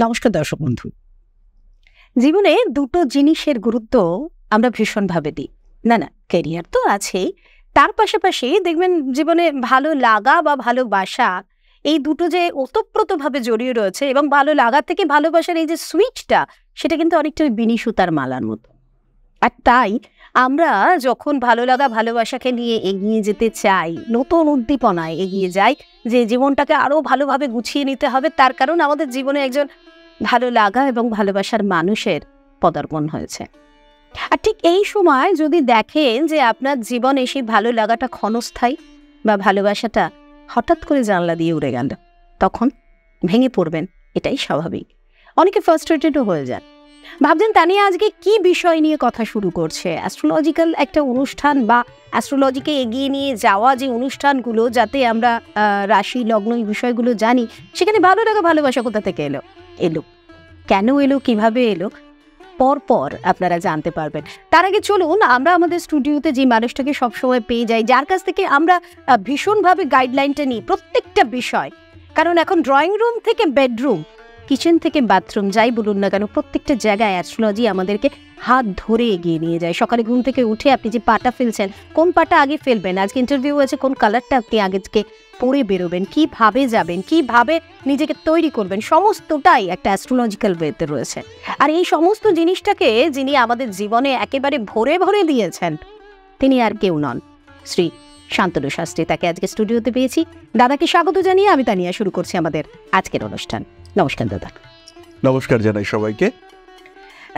নমস্কার দর্শক বন্ধু। জীবনে দুটো জিনিসের গুরুত্ব আমরা ভীষণভাবে দিই। না, ক্যারিয়ার তো আছেই, তার পাশাপাশি দেখবেন জীবনে ভালো লাগা বা ভালোবাসা, এই দুটো যে ওতপ্রোতভাবে জড়িয়ে রয়েছে এবং ভালো লাগা থেকে ভালোবাসার এই যে সুইচটা, সেটা কিন্তু অনেকটা ওই বিনি সুতার মালার মতো। আর তাই আমরা যখন ভালো লাগা ভালোবাসাকে নিয়ে এগিয়ে যেতে চাই, নতুন উদ্দীপনায় এগিয়ে যাই যে জীবনটাকে আরো ভালোভাবে গুছিয়ে নিতে হবে, তার কারণ আমাদের জীবনে একজন ভালো লাগা এবং ভালোবাসার মানুষের পদার্পণ হয়েছে। আর ঠিক এই সময় যদি দেখেন যে আপনার জীবনে সেই ভালো লাগাটা ক্ষণস্থায়ী বা ভালোবাসাটা হঠাৎ করে জানলা দিয়ে উড়ে গেল, তখন ভেঙে পড়বেন, এটাই স্বাভাবিক। অনেকে ফ্রাস্ট্রেটেডও হয়ে যান। ভাবছেন তানিয়া আজকে কি বিষয় নিয়ে কথা শুরু করছে, অ্যাস্ট্রোলজিক্যাল একটা অনুষ্ঠান বা অ্যাস্ট্রোলজিকে এগিয়ে নিয়ে যাওয়া যে অনুষ্ঠানগুলো, যাতে আমরা রাশি লগ্ন এই বিষয়গুলো জানি, সেখানে ভালো লাগা ভালোবাসা কোথা থেকে এলো, কেন এলো, কিভাবে এলো, পরপর আপনারা জানতে পারবেন। তার আগে চলুন আমরা আমাদের স্টুডিওতে যে মানুষটাকে সবসময় পেয়ে যাই, যার কাছ থেকে আমরা ভীষণভাবে গাইডলাইনটা নিই প্রত্যেকটা বিষয়। কারণ এখন ড্রয়িং রুম থেকে বেডরুম, কিচেন থেকে বাথরুম, যাই বলুন না কেন, প্রত্যেকটা জায়গায় অ্যাস্ট্রোলজি আমাদেরকে হাত ধরে এগিয়ে নিয়ে যায়। সকালে ঘুম থেকে উঠে আপনি যে পাটা ফেলছেন, কোন পাটা আগে ফেলবেন, আজকে ইন্টারভিউ আছে, কোন কালারটা আপনি আগে পরে বেরোবেন, কিভাবে যাবেন, কিভাবে নিজেকে তৈরি করবেন, সমস্তটাই একটা অ্যাস্ট্রোলজিক্যাল ওয়েতে রয়েছে। আর এই সমস্ত জিনিসটাকে যিনি আমাদের জীবনে একেবারে ভরে ভরে দিয়েছেন, তিনি আর কেউ নন, শ্রী শান্তনু শাস্ত্রী। তাকে আজকে স্টুডিওতে পেয়েছি। দাদাকে স্বাগত জানিয়ে আমি তানিয়া শুরু করছি আমাদের আজকের অনুষ্ঠান। নমস্কার দাদা। নমস্কার জানাই সবাইকে।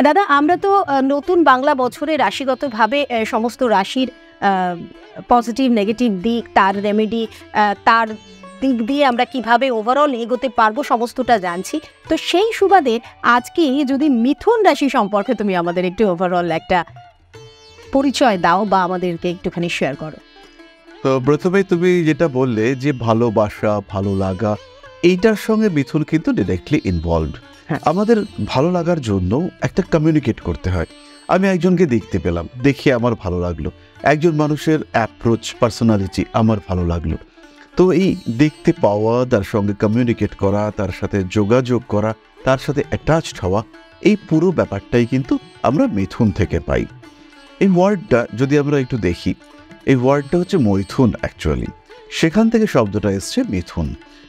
দাদা, আমরা তো নতুন বাংলা বছরে রাশিগতভাবে সমস্ত রাশির পজিটিভ নেগেটিভ দিক, তার রেমেডি, তার দিক দিয়ে আমরা কিভাবে ওভারঅল এগোতে পারবো সমস্তটা জানছি। তো সেই সুবাদে আজকে যদি মিথুন রাশি সম্পর্কে তুমি আমাদের একটু ওভারঅল একটা পরিচয় দাও বা আমাদেরকে একটুখানি শেয়ার করো। তো প্রথমে তুমি যেটা বললে যে ভালোবাসা, ভালো লাগা, এইটার সঙ্গে মিথুন কিন্তু ডিরেক্টলি ইনভলভড। আমাদের ভালো লাগার জন্য একটা কমিউনিকেট করতে হয়। আমি একজনকে দেখতে পেলাম, দেখে আমার ভালো লাগলো, একজন মানুষের অ্যাপ্রোচ, পার্সোনালিটি আমার ভালো লাগলো। তো এই দেখতে পাওয়া, তার সঙ্গে কমিউনিকেট করা, তার সাথে যোগাযোগ করা, তার সাথে অ্যাটাচড হওয়া, এই পুরো ব্যাপারটাই কিন্তু আমরা মিথুন থেকে পাই। এই ওয়ার্ডটা যদি আমরা একটু দেখি, এই ওয়ার্ডটা হচ্ছে মৈথুন অ্যাকচুয়ালি, সেখান থেকে শব্দটা এসছে মিথুন।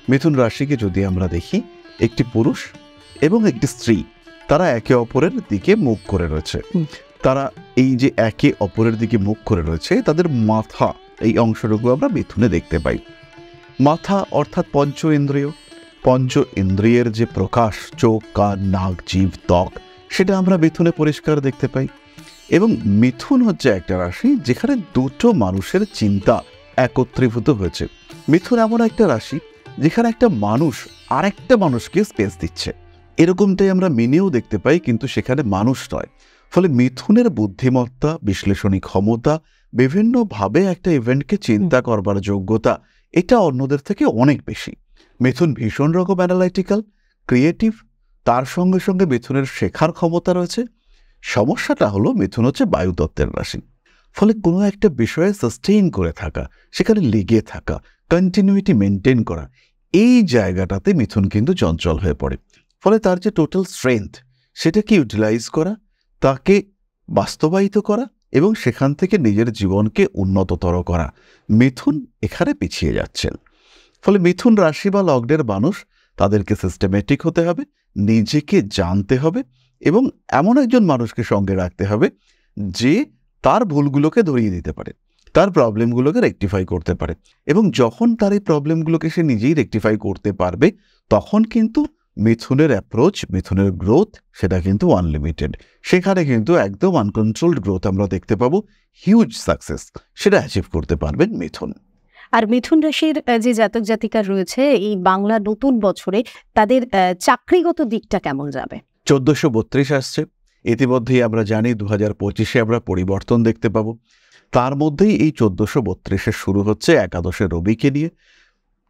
মিথুন রাশিকে যদি আমরা দেখি, একটি পুরুষ এবং একটি স্ত্রী, তারা একে অপরের দিকে মুখ করে রয়েছে। তারা এই যে একে অপরের দিকে মুখ করে রয়েছে, তাদের মাথা, এই অংশটুকু আমরা মিথুনে দেখতে পাই। মাথা অর্থাৎ পঞ্চ ইন্দ্রিয়, পঞ্চ ইন্দ্রিয়ের যে প্রকাশ, চোখ, কান, নাক, জিভ, ত্বক, সেটা আমরা মিথুনে পরিষ্কার দেখতে পাই। এবং মিথুন হচ্ছে একটা রাশি যেখানে দুটো মানুষের চিন্তা একত্রীভূত হয়েছে। মিথুন এমন একটা রাশি যেখানে একটা মানুষ আরেকটা মানুষকে স্পেস দিচ্ছে, এরকমটাই আমরা মিনেও দেখতে পাই, কিন্তু সেখানে মানুষ নয়। ফলে মিথুনের বুদ্ধিমত্তা, বিশ্লেষণী ক্ষমতা, বিভিন্নভাবে একটা ইভেন্টকে চিন্তা করবার যোগ্যতা, এটা অন্যদের থেকে অনেক বেশি। মিথুন ভীষণ রকম অ্যানালাইটিক্যাল, ক্রিয়েটিভ, তার সঙ্গে সঙ্গে মিথুনের শেখার ক্ষমতা রয়েছে। সমস্যাটা হলো মিথুন হচ্ছে বায়ুতত্ত্বের রাশি। ফলে কোনো একটা বিষয়ে সাস্টেইন করে থাকা, সেখানে লেগে থাকা, কন্টিনিউইটি মেনটেন করা, এই জায়গাটাতে মিথুন কিন্তু চঞ্চল হয়ে পড়ে। ফলে তার যে টোটাল স্ট্রেংথ, সেটাকে ইউটিলাইজ করা, তাকে বাস্তবায়িত করা এবং সেখান থেকে নিজের জীবনকে উন্নততর করা, মিথুন এখানে পিছিয়ে যাচ্ছেন। ফলে মিথুন রাশি বা লগ্নের মানুষ, তাদেরকে সিস্টেমেটিক হতে হবে, নিজেকে জানতে হবে এবং এমন একজন মানুষকে সঙ্গে রাখতে হবে যে তার ভুলগুলোকে ধরিয়ে দিতে পারে, তার প্রবলেমগুলোকে রেকটিফাই করতে পারে। এবং যখন তার এই প্রবলেমগুলোকে সে নিজেই রেকটিফাই করতে পারবে, তখন কিন্তু মিথুনের অ্যাপ্রোচ, মিথুনের গ্রোথ, সেটা কিন্তু আনলিমিটেড। সেখানে কিন্তু একদম আনকন্ট্রোলড গ্রোথ আমরা দেখতে পাবো, হিউজ সাকসেস সেটা অ্যাচিভ করতে পারবেন মিথুন। আর মিথুন রাশির যে জাতক জাতিকা রয়েছে, এই বাংলা নতুন বছরে তাদের চাকরিগত দিকটা কেমন যাবে? 1432 আসছে, ইতিমধ্যেই আমরা জানি 2025-এ আমরা পরিবর্তন দেখতে পাবো। তার মধ্যেই এই 1432 শুরু হচ্ছে একাদশে রবিকে নিয়ে।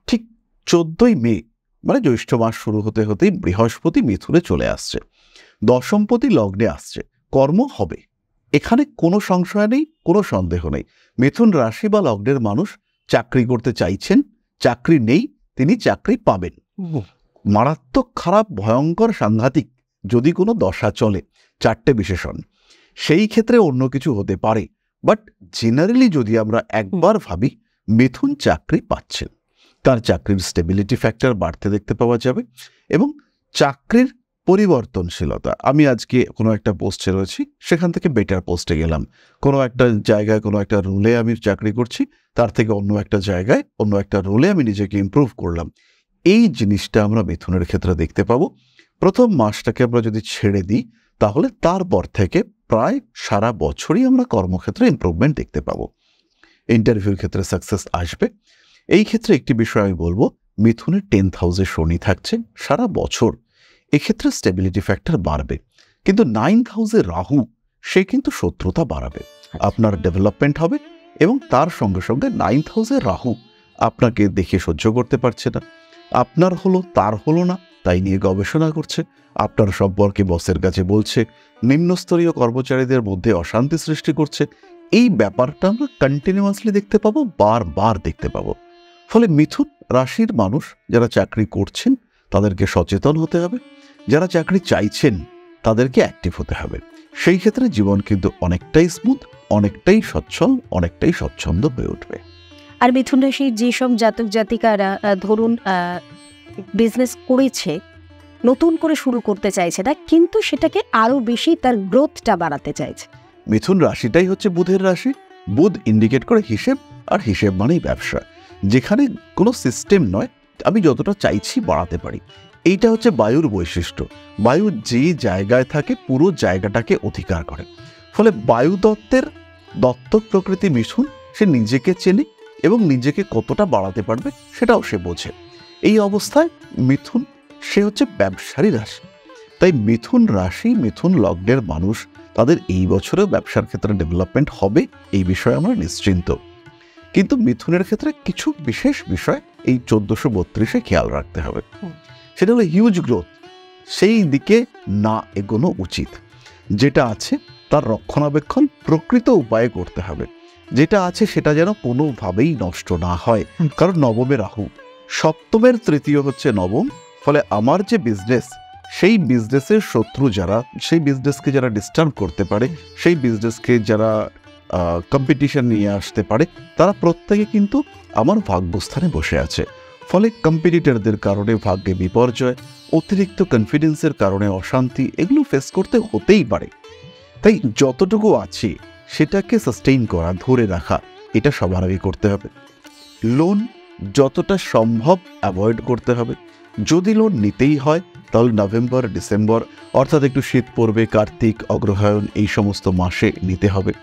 ঠিক 14ই মে, মানে জ্যৈষ্ঠ মাস শুরু হতে হতেই বৃহস্পতি মিথুনে চলে আসছে, দশমপতি লগ্নে আসছে, কর্ম হবে, এখানে কোনো সংশয় নেই, কোনো সন্দেহ নেই। মিথুন রাশি বা লগ্নের মানুষ চাকরি করতে চাইছেন, চাকরি নেই, তিনি চাকরি পাবেন। মারাত্মক খারাপ, ভয়ঙ্কর, সাংঘাতিক যদি কোনো দশা চলে, 4টে বিশেষণ, সেই ক্ষেত্রে অন্য কিছু হতে পারে। বাট জেনারেলি যদি আমরা একবার ভাবি, মিথুন চাকরি পাচ্ছেন, তার চাকরির স্টেবিলিটি ফ্যাক্টর বাড়তে দেখতে পাওয়া যাবে এবং চাকরির পরিবর্তনশীলতা, আমি আজকে কোনো একটা পোস্টে রয়েছি, সেখান থেকে বেটার পোস্টে গেলাম, কোনো একটা জায়গায় কোনো একটা রোলে আমি চাকরি করছি, তার থেকে অন্য একটা জায়গায় অন্য একটা রোলে আমি নিজেকে ইমপ্রুভ করলাম। এই জিনিসটা আমরা মিথুনের ক্ষেত্রে দেখতে পাবো। প্রথম মাসটাকে আমরা যদি ছেড়ে দিই, তাহলে তারপর থেকে প্রায় সারা বছরই আমরা কর্মক্ষেত্রে ইমপ্রুভমেন্ট দেখতে পাবো। ইন্টারভিউর ক্ষেত্রে সাকসেস আসবে। এই ক্ষেত্রে একটি বিষয় আমি বলবো, মিথুনের 10th হাউসে শনি থাকছে সারা বছর, এক্ষেত্রে স্টেবিলিটি ফ্যাক্টর বাড়বে। কিন্তু 9th হাউসে রাহু, সে কিন্তু শত্রুতা বাড়াবে, আপনার ডেভেলপমেন্ট হবে এবং তার সঙ্গে সঙ্গে 9th হাউসে রাহু আপনাকে দেখে সহ্য করতে পারছে না, আপনার হলো তার হলো না, তাই নিয়ে গবেষণা করছে, আপনার সম্পর্কে বসের কাছে বলছে, নিম্নস্তরীয় কর্মচারীদের মধ্যে অশান্তি সৃষ্টি করছে। এই ব্যাপারটা আমরা কন্টিনিউয়াসলি দেখতে পাবো, বারবার দেখতে পাবো। ফলে মিথুন রাশির মানুষ যারা চাকরি করছেন তাদেরকে সচেতন হতে হবে, যারা চাকরি চাইছেন তাদেরকে অ্যাক্টিভ হতে হবে। সেই ক্ষেত্রে জীবন কিন্তু অনেকটাই স্মুথ, অনেকটাই সচ্ছল, অনেকটাই স্বচ্ছন্দ হয়ে উঠবে। আর মিথুন রাশির যেসব জাতক জাতিকারা ধরুন বিজনেস করেছে, নতুন করে শুরু করতে চাইছে না, কিন্তু সেটাকে আরো বেশি তার গ্রোথটা বাড়াতে চাইছে, মিথুন রাশিটাই হচ্ছে বুধের রাশি। বুধ ইন্ডিকেট করে হিসেব, আর হিসেব মানেই ব্যবসা, যেখানে কোনো সিস্টেম নয়, আমি যতটা চাইছি বাড়াতে পারি। এইটা হচ্ছে বায়ুর বৈশিষ্ট্য। বায়ু যে জায়গায় থাকে পুরো জায়গাটাকে অধিকার করে। ফলে বায়ু তত্ত্বের দত্তক প্রকৃতি মিথুন, সে নিজেকে চেনে এবং নিজেকে কতটা বাড়াতে পারবে সেটাও সে বোঝে। এই অবস্থায় মিথুন, সে হচ্ছে ব্যবসারী রাশি। তাই মিথুন রাশি, মিথুন লগ্নের মানুষ, তাদের এই বছরেও ব্যবসার ক্ষেত্রে ডেভেলপমেন্ট হবে, এই বিষয়ে আমরা নিশ্চিন্ত। কিন্তু মিথুনের ক্ষেত্রে কিছু বিশেষ বিষয় এই 1432-এ খেয়াল রাখতে হবে। সেটা হলো হিউজ গ্রোথ, সেই দিকে না এগোনো উচিত। যেটা আছে তার রক্ষণাবেক্ষণ প্রকৃত উপায়ে করতে হবে, যেটা আছে সেটা যেন কোনোভাবেই নষ্ট না হয়। কারণ নবমে রাহু, সপ্তমের তৃতীয় হচ্ছে নবম। ফলে আমার যে বিজনেস, সেই বিজনেসের শত্রু যারা, সেই বিজনেসকে যারা ডিস্টার্ব করতে পারে, সেই বিজনেসকে যারা কম্পিটিশন নিয়ে আসতে পারে, তারা প্রত্যেকে কিন্তু আমার ভাগ্যস্থানে বসে আছে। ফলে কম্পিটিটরদের কারণে ভাগ্যে বিপর্যয়, অতিরিক্ত কনফিডেন্সের কারণে অশান্তি, এগুলো ফেস করতে হতেই পারে। তাই যতটুকু আছে সেটাকে সাস্টেইন করা, ধরে রাখা, এটা সবার আগে করতে হবে। লোন যতটা সম্ভব অ্যাভয়েড করতে হবে। যদি লোন নিতেই হয় তাহলে নভেম্বর, ডিসেম্বর, অর্থাৎ একটু শীত পড়বে, কার্তিক, অগ্রহায়ণ, এই সমস্ত মাসে নিতে হবে।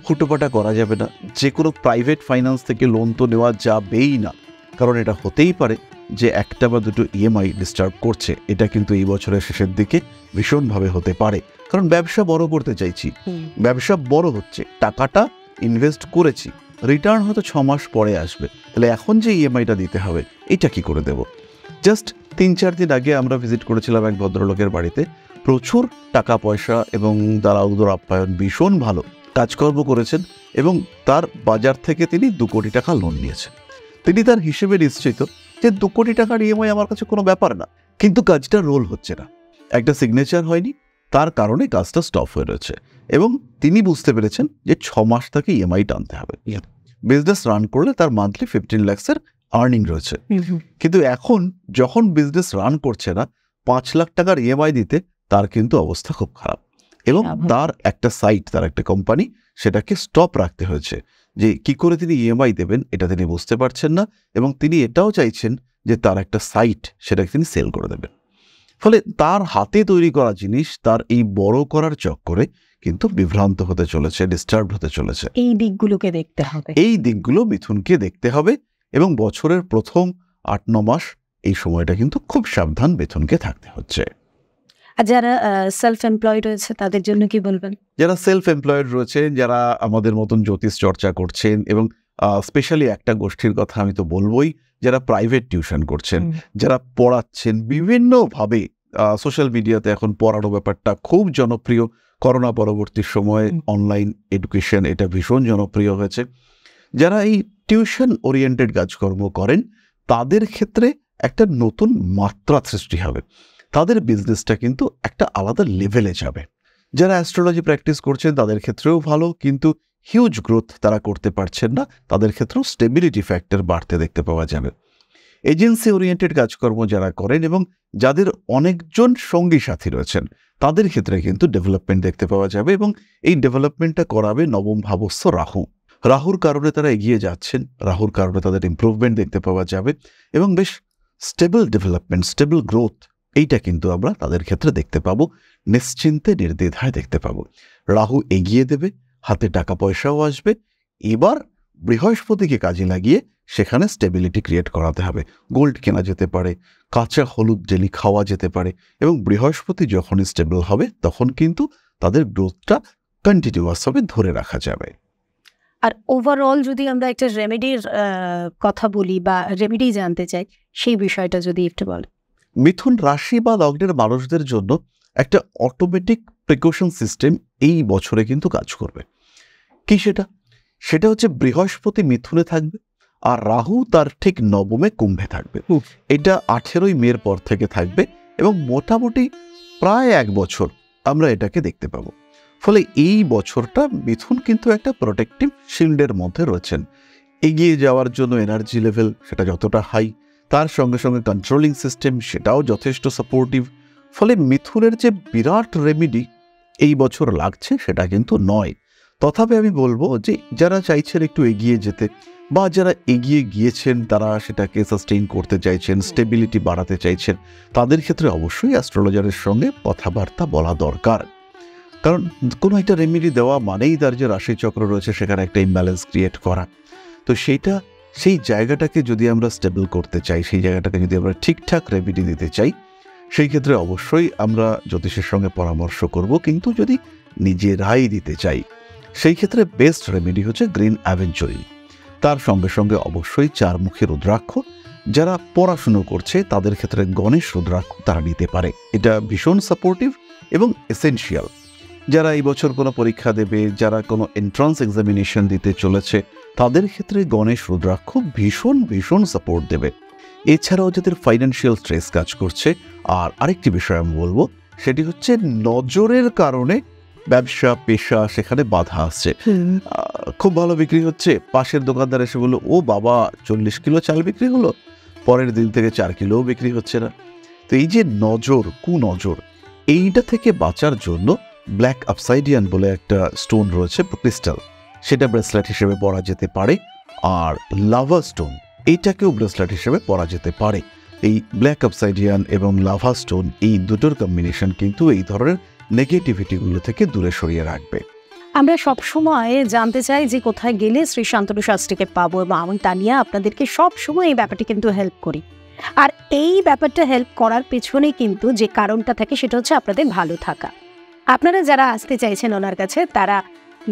হুটোপাটা করা যাবে না। যে কোনো প্রাইভেট ফাইন্যান্স থেকে লোন তো নেওয়া যাবেই না, কারণ এটা হতেই পারে যে একটা বা দুটো ইএমআই ডিস্টার্ব করছে। এটা কিন্তু এই বছরের শেষের দিকে ভীষণভাবে হতে পারে, কারণ ব্যবসা বড় করতে চাইছি, ব্যবসা বড় হচ্ছে, টাকাটা ইনভেস্ট করেছি, রিটার্ন হয়তো 6 মাস পরে আসবে, তাহলে এখন যে ইএমআইটা দিতে হবে এটা কি করে দেব? জাস্ট 3-4 দিন আগে আমরা ভিজিট করেছিলাম এক ভদ্রলোকের বাড়িতে। প্রচুর টাকা পয়সা এবং তারা উদর আপ্যায়ন, ভীষণ ভালো কাজকর্ম করেছেন এবং তার বাজার থেকে তিনি 2 কোটি টাকা লোন নিয়েছেন। তিনি তার হিসেবে নিশ্চিত যে 2 কোটি টাকার ইএমআই আমার কাছে কোনো ব্যাপার না, কিন্তু কাজটা রোল হচ্ছে না, একটা সিগনেচার হয়নি, তার কারণে কাজটা স্টপ হয়ে রয়েছে। এবং তিনি বুঝতে পেরেছেন যে 6 মাস তাকে ইএমআই টানতে হবে। বিজনেস রান করলে তার মান্থলি 15 লাখের আর্নিং রয়েছে, কিন্তু এখন যখন বিজনেস রান করছে না, 5 লাখ টাকার ইএমআই দিতে তার কিন্তু অবস্থা খুব খারাপ। এবং তার একটা সাইট, তার একটা কোম্পানি, সেটাকে স্টপ রাখতে হয়েছে। যে কি করে তিনি ইএমআই দেবেন এটা তিনি বুঝতে পারছেন না, এবং তিনি এটাও চাইছেন যে তার একটা সাইট, সেটাকে তিনি সেল করে দেবেন। ফলে তার হাতে তৈরি করা জিনিস তার এই বড় করার চক্করে কিন্তু বিভ্রান্ত হতে চলেছে, ডিস্টার্ব হতে চলেছে। এই দিকগুলোকে দেখতে হবে, এই দিকগুলো মিথুনকে দেখতে হবে। এবং বছরের প্রথম 8-9 মাস এই সময়টা কিন্তু খুব সাবধান মিথুনকে থাকতে হচ্ছে। আর যারা সেলফ এমপ্লয়েড রয়েছে তাদের জন্য কি বলবেন? যারা সেলফ এমপ্লয়েড রয়েছে, যারা আমাদের মতন জ্যোতিষ চর্চা করছেন, এবং স্পেশালি একটা গোষ্ঠীর কথা আমি তো বলবোই, যারা প্রাইভেট টিউশন করছেন, যারা পড়াচ্ছেন বিভিন্নভাবে, সোশ্যাল মিডিয়াতে এখন পড়ানো ব্যাপারটা খুব জনপ্রিয়। করোনা পরবর্তী সময়ে অনলাইন এডুকেশন এটা ভীষণ জনপ্রিয় হয়েছে। যারা এই টিউশন ওরিয়েন্টেড কাজকর্ম করেন, তাদের ক্ষেত্রে একটা নতুন মাত্রা সৃষ্টি হবে, তাদের বিজনেসটা কিন্তু একটা আলাদা লেভেলে যাবে। যারা অ্যাস্ট্রোলজি প্র্যাকটিস করছেন তাদের ক্ষেত্রেও ভালো, কিন্তু হিউজ গ্রোথ তারা করতে পারছেন না, তাদের ক্ষেত্রেও স্টেবিলিটি ফ্যাক্টর বাড়তে দেখতে পাওয়া যাবে। এজেন্সি ওরিয়েন্টেড কাজকর্ম যারা করেন এবং যাদের অনেকজন সঙ্গী সাথী রয়েছেন, তাদের ক্ষেত্রে কিন্তু ডেভেলপমেন্ট দেখতে পাওয়া যাবে, এবং এই ডেভেলপমেন্টটা করাবে নবম ভাবস্থ রাহু। রাহুর কারণে তারা এগিয়ে যাচ্ছেন, রাহুর কারণে তাদের ইমপ্রুভমেন্ট দেখতে পাওয়া যাবে, এবং বেশ স্টেবল ডেভেলপমেন্ট, স্টেবল গ্রোথ, এইটা কিন্তু আমরা তাদের ক্ষেত্রে দেখতে পাবো, নিশ্চিন্তে নির্দ্বিধায় দেখতে পাবো। রাহু এগিয়ে দেবে, হাতে টাকা পয়সাও আসবে। এবার বৃহস্পতিকে কাজে লাগিয়ে সেখানে স্টেবিলিটি ক্রিয়েট করাতে হবে। গোল্ড কেনা যেতে পারে, কাঁচা হলুদ ডেলি খাওয়া যেতে পারে, এবং বৃহস্পতি যখনই স্টেবল হবে তখন কিন্তু তাদের গ্রোথটা কন্টিনিউয়াসভাবে ধরে রাখা যাবে। আর ওভারঅল যদি আমরা একটা রেমেডির কথা বলি বা রেমেডি জানতে চাই, সেই বিষয়টা যদি একটু বলেন। মিথুন রাশি বা লগ্নের মানুষদের জন্য একটা অটোমেটিক প্রিকশন সিস্টেম এই বছরে কিন্তু কাজ করবে। কি সেটা? সেটা হচ্ছে বৃহস্পতি মিথুনে থাকবে আর রাহু তার ঠিক নবমে কুম্ভে থাকবে। এটা 18ই মের পর থেকে থাকবে, এবং মোটামুটি প্রায় 1 বছর আমরা এটাকে দেখতে পাবো। ফলে এই বছরটা মিথুন কিন্তু একটা প্রোটেক্টিভ শিল্ডের মধ্যে রয়েছেন। এগিয়ে যাওয়ার জন্য এনার্জি লেভেল সেটা যতটা হাই, তার সঙ্গে সঙ্গে কন্ট্রোলিং সিস্টেম সেটাও যথেষ্ট সাপোর্টিভ। ফলে মিথুনের যে বিরাট রেমেডি এই বছর লাগছে সেটা কিন্তু নয়। তথাপি আমি বলবো যে যারা চাইছেন একটু এগিয়ে যেতে, বা যারা এগিয়ে গিয়েছেন তারা সেটাকে সাস্টেইন করতে চাইছেন, স্টেবিলিটি বাড়াতে চাইছেন, তাদের ক্ষেত্রে অবশ্যই অ্যাস্ট্রোলজারের সঙ্গে কথাবার্তা বলা দরকার। কারণ কোনো একটা রেমেডি দেওয়া মানেই তার যে রাশিচক্র রয়েছে সেখানে একটা ইমব্যালেন্স ক্রিয়েট করা। তো সেই জায়গাটাকে যদি আমরা স্টেবল করতে চাই, সেই জায়গাটাকে যদি আমরা ঠিকঠাক রেমেডি দিতে চাই, সেই ক্ষেত্রে অবশ্যই আমরা জ্যোতিষের সঙ্গে পরামর্শ করব। কিন্তু যদি নিজেরাই দিতে চাই, সেই ক্ষেত্রে বেস্ট রেমেডি হচ্ছে গ্রিন অ্যাভেঞ্জরি। তার সঙ্গে সঙ্গে অবশ্যই 4মুখী রুদ্রাক্ষ। যারা পড়াশুনো করছে তাদের ক্ষেত্রে গণেশ রুদ্রাক্ষ তারা নিতে পারে, এটা ভীষণ সাপোর্টিভ এবং এসেনশিয়াল। যারা এই বছর কোনো পরীক্ষা দেবে, যারা কোনো এন্ট্রান্স এক্সামিনেশন দিতে চলেছে, তাদের ক্ষেত্রে গণেশ রুদ্রাক্ষ ভীষণ ভীষণ সাপোর্ট দেবে। এছাড়াও যাদের ফাইন্যান্সিয়াল স্ট্রেস কাজ করছে, আর আরেকটি বিষয় আমি বলবো, সেটি হচ্ছে নজরের কারণে ব্যবসা পেশা সেখানে বাধা আসছে। খুব ভালো বিক্রি হচ্ছে, পাশের দোকানদার এসে বললো, ও বাবা 40 কিলো চাল বিক্রি হলো, পরের দিন থেকে 4 কিলোও বিক্রি হচ্ছে না। তো এই যে নজর, কুনজর, এইটা থেকে বাঁচার জন্য ব্ল্যাক অবসাইডিয়ান বলে একটা স্টোন রয়েছে, ক্রিস্টাল, সেটা ব্রেসলেট হিসেবে পরা যেতে পারে। আর লাভা স্টোন, এইটাকেও ব্রেসলেট হিসেবে পরা যেতে পারে। এই ব্ল্যাক অবসাইডিয়ান এবং লাভা স্টোন, এই দুটোর কম্বিনেশন কিন্তু এই ধরনের নেগেটিভিটিগুলো থেকে দূরে সরিয়ে রাখবে। আমরা সবসময় জানতে চাই যে কোথায় গেলে শ্রী শান্তনু শাস্ত্রীকে পাবো, এবং আমি তা নিয়ে আপনাদেরকে সবসময় এই ব্যাপারটি কিন্তু হেল্প করি। আর এই ব্যাপারটা হেল্প করার পেছনে কিন্তু যে কারণটা থাকে সেটা হচ্ছে আপনাদের ভালো থাকা। আপনারা যারা আসতে চাইছেন ওনার কাছে, তারা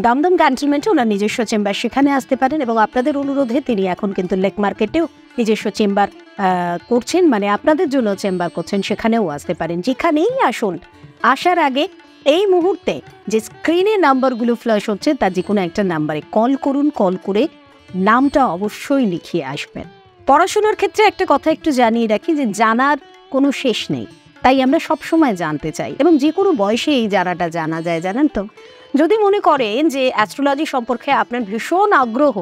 দমদম ক্যান্টনমেন্টে ওনার নিজস্ব চেম্বার, সেখানে আসতে পারেন। এবং আপনাদের অনুরোধে তিনি এখন কিন্তু লেক মার্কেটেও নিজস্ব চেম্বার করছেন, মানে আপনাদের জন্য চেম্বার করছেন, সেখানেও আসতে পারেন। যেখানেই আসুন, আসার আগে এই মুহূর্তে যে স্ক্রিনে নাম্বারগুলো ফ্ল্যাশ হচ্ছে তার যে কোনো একটা নাম্বারে কল করুন। কল করে নামটা অবশ্যই লিখিয়ে আসবেন। পড়াশোনার ক্ষেত্রে একটা কথা একটু জানিয়ে রাখি, যে জানার কোনো শেষ নেই, তাই আমরা সবসময় জানতে চাই, এবং যে কোনো বয়সে এই জানাটা জানা যায়, জানেন তো। যদি মনে করেন যে অ্যাস্ট্রোলজি সম্পর্কে আপনার ভীষণ আগ্রহ,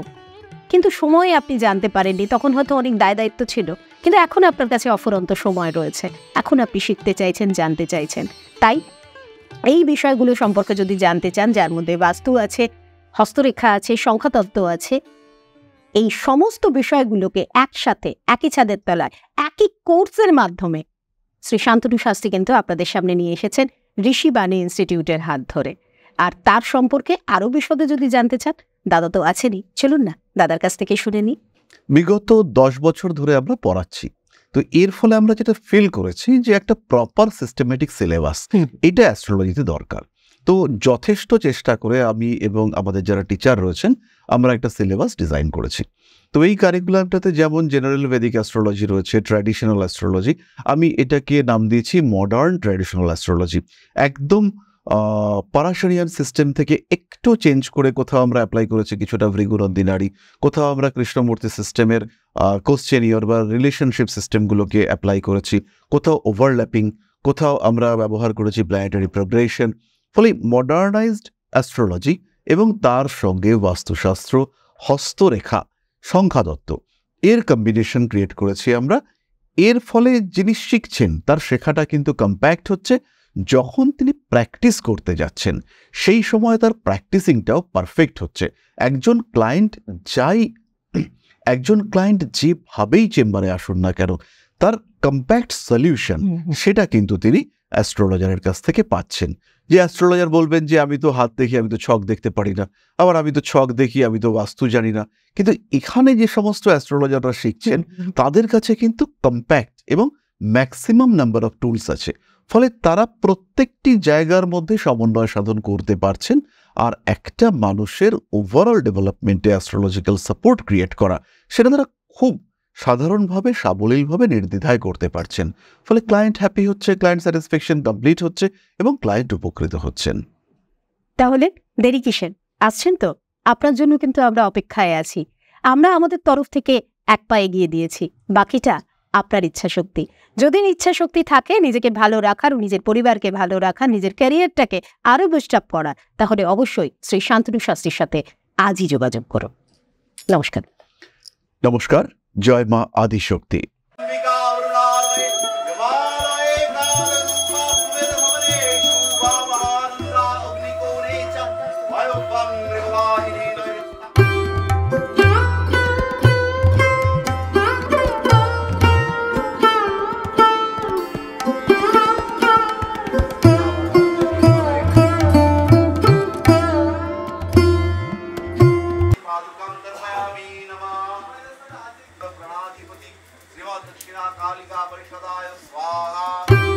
কিন্তু সময়ে আপনি জানতে পারেননি, তখন হয়তো অনেক দায় দায়িত্ব ছিল, কিন্তু এখন আপনার কাছে অফুরন্ত সময় রয়েছে, এখন আপনি শিখতে চাইছেন, জানতে চাইছেন, তাই এই বিষয়গুলো সম্পর্কে যদি জানতে চান, যার মধ্যে বাস্তু আছে, হস্তরেখা আছে, সংখ্যাতত্ত্ব আছে, এই সমস্ত বিষয়গুলোকে একসাথে একই ছাদের তলায় একই কোর্সের মাধ্যমে শ্রী শান্তনু শাস্ত্রী কিন্তু আপনাদের সামনে নিয়ে এসেছেন ঋষিবাণী ইনস্টিটিউটের হাত ধরে। আর তার সম্পর্কে আরও বিশদে যদি জানতে চান, দাদা তো আছেনই, চলুন না দাদার কাছ থেকে শুনে নিই। বিগত 10 বছর ধরে আমরা পড়াচ্ছি, তো এর ফলে আমরা যেটা ফিল করেছি যে একটা প্রপার সিস্টেমেটিক সিলেবাস এটা অ্যাস্ট্রোলজিতে দরকার। তো যথেষ্ট চেষ্টা করে আমি এবং আমাদের যারা টিচার রয়েছেন, আমরা একটা সিলেবাস ডিজাইন করেছি। তো এই কারিকুলামটাতে যেমন জেনারেল ভেদিক অ্যাস্ট্রোলজি রয়েছে, ট্র্যাডিশনাল অ্যাস্ট্রোলজি, আমি এটাকে নাম দিয়েছি মডার্ন ট্র্যাডিশনাল অ্যাস্ট্রোলজি। একদম পারাশারিয়ান সিস্টেম থেকে একটু চেঞ্জ করে কোথাও আমরা অ্যাপ্লাই করেছি কিছুটা ভৃগুনন্দিনারী, কোথাও আমরা কৃষ্ণমূর্তি সিস্টেমের কোশ্চেনিয়র বা রিলেশনশিপ সিস্টেমগুলোকে অ্যাপ্লাই করেছি, কোথাও ওভারল্যাপিং, কোথাও আমরা ব্যবহার করেছি প্ল্যানেটারি প্রোগ্রেশন। ফলে মডার্নাইজড অ্যাস্ট্রোলজি এবং তার সঙ্গে বাস্তুশাস্ত্র, হস্তরেখা, সংখ্যাতত্ত্ব এর কম্বিনেশন ক্রিয়েট করেছি আমরা। এর ফলে যিনি শিখছেন তার শেখাটা কিন্তু কম্প্যাক্ট হচ্ছে। যখন তিনি প্র্যাকটিস করতে যাচ্ছেন সেই সময় তার প্র্যাকটিসিংটাও পারফেক্ট হচ্ছে। একজন ক্লায়েন্ট যেভাবেই চেম্বারে আসুন না কেন, তার কম্প্যাক্ট সলিউশন সেটা কিন্তু তিনি অ্যাস্ট্রোলজারের কাছ থেকে পাচ্ছেন। যে অ্যাস্ট্রোলজার বলবেন যে আমি তো হাত দেখি, আমি তো ছক দেখতে পারি না, আবার আমি তো ছক দেখি, আমি তো বাস্তু জানি না। কিন্তু এখানে যে সমস্ত অ্যাস্ট্রোলজাররা শিখছেন তাদের কাছে কিন্তু কম্প্যাক্ট এবং ম্যাক্সিমাম নাম্বার অফ টুলস আছে। ফলে তারা প্রত্যেকটি জায়গার মধ্যে সমন্বয় সাধন করতে পারছেন। আর একটা মানুষের ওভারঅল ডেভেলপমেন্টে অ্যাস্ট্রোলজিক্যাল সাপোর্ট ক্রিয়েট করা, সেটা তারা খুব সাধারণভাবে সাবলীলভাবে নির্দ্বিধায় করতে পারছেন। ফলে ক্লায়েন্ট হ্যাপি হচ্ছে, ক্লায়েন্ট স্যাটিসফ্যাকশন কমপ্লিট হচ্ছে এবং ক্লায়েন্ট উপকৃত হচ্ছেন। তাহলে দেরি কিসের? আসছেন তো? আপনার জন্য কিন্তু আমরা অপেক্ষায় আছি। আমরা আমাদের তরফ থেকে এক পা এগিয়ে দিয়েছি, বাকিটা আপনার ইচ্ছা শক্তি। যদি ইচ্ছা শক্তি থাকে নিজেকে ভালো রাখার, নিজের পরিবারকে ভালো রাখার, নিজের ক্যারিয়ারটাকে আরো বুস্ট আপ করার, তাহলে অবশ্যই শ্রী শান্তনু শাস্ত্রীর সাথে আজই যোগাযোগ করো। নমস্কার। নমস্কার। জয় মা আদিশক্তি। दक्षिणा कालिका परिषदाय स्वाहा।